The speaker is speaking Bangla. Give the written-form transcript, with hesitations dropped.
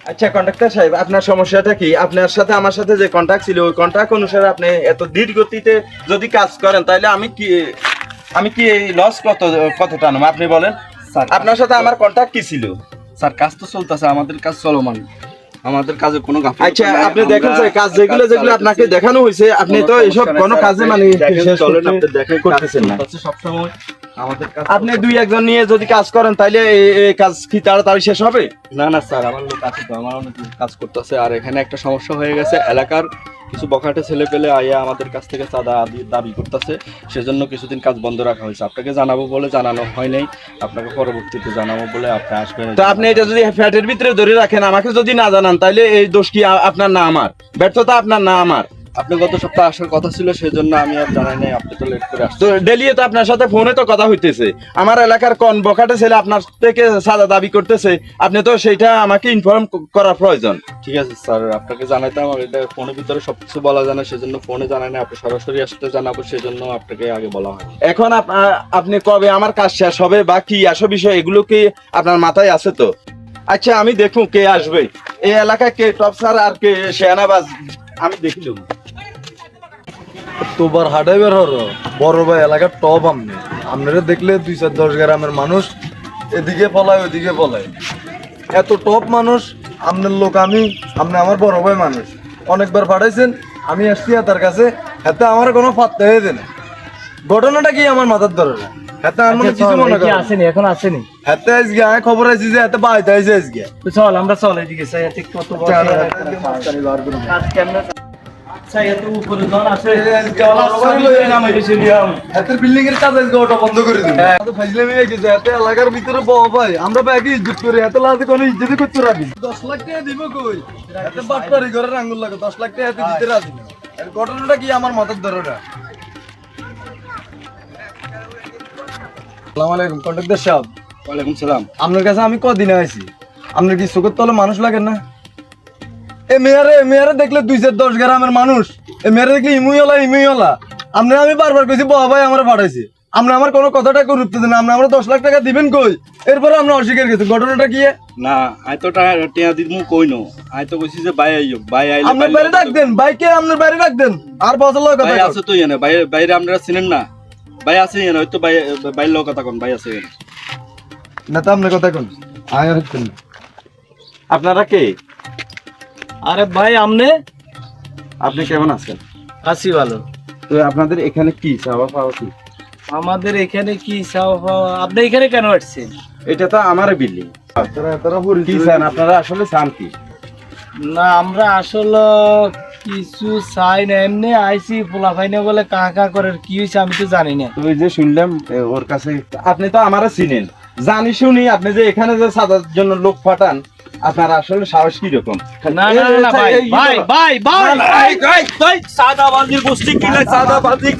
আচ্ছা কন্ট্রাক্টর সাহেব, আপনার সমস্যাটা কি? আপনার সাথে আমার সাথে যে কন্ট্রাক্ট ছিল ওই কন্ট্রাক্ট অনুসারে আপনি এত ধীর গতিতে যদি কাজ করেন তাহলে আমি কি এই লস কতটা নেব আপনি বলেন? স্যার আপনার সাথে আমার কন্ট্রাক্ট কি ছিল? স্যার কাজ তো চলতেছে, আমাদের কাজ চলমান, আমাদের কাজে কোনো গাফিলতি আচ্ছা নাই। আপনি আমরা দেখেন স্যার, কাজ যেগুলো আপনাকে দেখানো হয়েছে আপনি তো এসব কোনো কাজে মানে শেষ চলেন, আপনি দেখেন করতেছেন না। সব সময় আমাদের কাজ আপনি দুই একজন নিয়ে যদি কাজ করেন তাহলে এই কাজ কি তাড়াতাড়ি শেষ হবে? না না স্যার, আমার লোক আছে তো, আমার অনেক লোক কাজ করতেছে। আর এখানে একটা সমস্যা হয়ে গেছে, এলাকার কিছু বখাটে ছেলে পেলে আইয়া আমাদের কাছ থেকে চাঁদা দাবি করতেছে, সেজন্য কিছুদিন কাজ বন্ধ রাখা হয়েছে। আপনাকে জানাবো বলে জানানো হয় নাই, আপনাকে পরবর্তীতে জানাবো বলে আপনি আসবেন। তো আপনি এটা যদি ফ্ল্যাটের ভিতরে ধরে রাখেন, আমাকে যদি না জানান তাহলে এই দোষ কি আপনার না আমার? ব্যর্থতা আপনার না আমার? আপনি গত সপ্তাহে আসার কথা ছিল, সেজন্য আমি আর জানাই নাই, আপনি তো লেট করে তো আসছেন। ডেলি তো আপনার সাথে ফোনে তো কথা হইতেছে, আমার এলাকার কোন বখাটে ছেলে আপনার থেকে সাদা দাবি করতেছে, আপনি তো সেটা আমাকে ইনফর্ম করা প্রয়োজন। ঠিক আছে স্যার, আপনাকে জানাইতাম, আর এটা ফোনের ভিতরে সবকিছু বলা যায় না, সেজন্য ফোনে জানাই না, আপনি সরাসরি আসতে জানাবো, সেজন্য আপনাকে আগে বলা হয়। এখন আপনি কবে আমার কাজ শেষ হবে বা কি আসো বিষয় এগুলো কি আপনার মাথায় আছে তো? আচ্ছা আমি দেখুন কে আসবে এই এলাকায়, কে টপ স্যার আর কে শেয়ানাবাজ, আমি দেখিলুম। তোবার হাটাই বের হরো বড় ভাই এলাকার টপ আপনারা দেখলে 2-10 গ্রামের মানুষ এদিকে পলায় ওইদিকে পলায়, এত টপ মানুষ আপনার লোক, আপনি আমার বড় ভাই মানুষ, অনেকবার পাঠাইছেন, আমি আসছি তার কাছে, হাতে আমার কোনো পাত্তা হয়ে দেয় না। ঘটনাটা কি আমার মাথার ধরে না, হাতে আমার কিছু মনে করেন আসেনি, এখন আসেনি। হাতে আজকে আমি খবর আইছি যে হাতে বাইতে আইছে আজকে। তো চল আমরা চল এদিকে চাই এত কত বড় কাজ কেমনে চাই এত উপরে জন আসে হাতের বিল্ডিং এর কাজ আজকে ওটা বন্ধ করে দিন। এত ফাইজলামি হয়ে গেছে, এত এলাকার ভিতরে বড় ভাই আমরা ব্যাগে ইজ্জত করি, এত লাজে কোনো ইজ্জতই করতে রাখি। 10 লাখ টাকা দিব কই? এত বাটপারি ঘরের আঙ্গুল লাগে, 10 লাখ টাকা এত দিতে রাজি না। এর ঘটনাটা কি আমার মাথার ধরেটা? আসসালামু আলাইকুম কন্ট্রাক্টর সাহেব। ওয়ালাইকুম সালাম। আপনার কাছে আমি কদিন আইছি, আপনার কি চোখের তলে মানুষ লাগে না? এ মেয়ারে দেখলে 2-10 গ্রামের মানুষ, এ মেয়ারে দেখলে ইমুইওলা। আমি বারবার কইছি বাবা ভাই আমার পাঠাইছে, আপনি আমার কোনো কথাটা গুরুত্ব দেন, আপনি আমরা 10 লাখ টাকা দিবেন কই? এরপরে আপনি অস্বীকার গেছেন, ঘটনাটা কি? না আই তো টিয়া দিমু কইনো, আই তো কইছি যে ভাই আইও, ভাই আইলে আপনার বাইরে ডাক দেন, ভাইকে আপনার বাইরে ডাক দেন, আর বছর লোক কথা ভাই আছে তো এনে, বাইরে আপনারা চিনেন না, ভাই আছে এনে, হয়তো বাইরের লোক কথা কোন, ভাই আছে এনে। না তো আপনার কথা কোন আয় হচ্ছেন না। আপনারা কে? আরে ভাই আপনি কেমন আছেন? আসি ভালো। তো আপনাদের এখানে কি চাওয়া পাওয়া কি? আমাদের এখানে কি চাও পাওয়া? আপনি এখানে কেন আসছেন? এটা তো আমার বিল্ডিং, তারা কি চান আপনারা? আসলে চান কি? না আমরা আসলে কিছু চাই না, এমনি আইসি পোলা ফাইনে বলে কাকা করে, কি হয়েছে আমি তো জানি না। তো ওই যে শুনলাম ওর কাছে, আপনি তো আমারা চিনেন, জানি শুনি আপনি যে এখানে যে সাদার জন্য লোক পাঠান, আপনার আসলে সাহস কি রকম? না না না ভাই ভাই ভাই ভাই সাদাবাজির গোষ্ঠী কি না, সাদাবাজি